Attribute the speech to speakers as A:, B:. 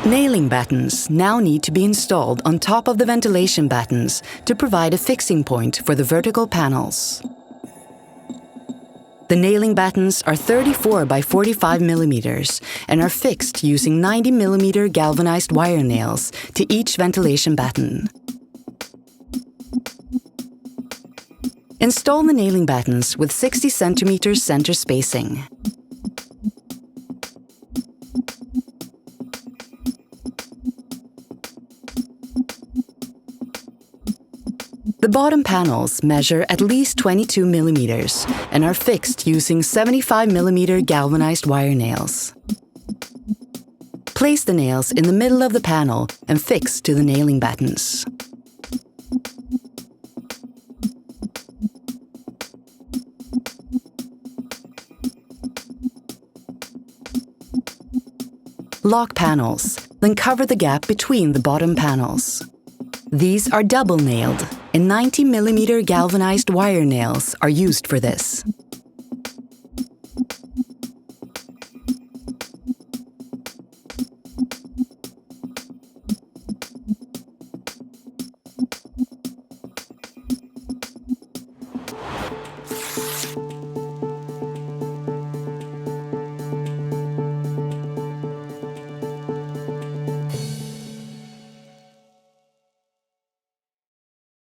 A: Nailing battens now need to be installed on top of the ventilation battens to provide a fixing point for the vertical panels. The nailing battens are 34 by 45 millimeters and are fixed using 90 millimeter galvanized wire nails to each ventilation batten. Install the nailing battens with 60 centimeters center spacing. The bottom panels measure at least 22 millimeters and are fixed using 75 millimeter galvanized wire nails. Place the nails in the middle of the panel and fix to the nailing battens. Lock panels, then cover the gap between the bottom panels. These are double nailed, and 90 millimeter galvanized wire nails are used for this.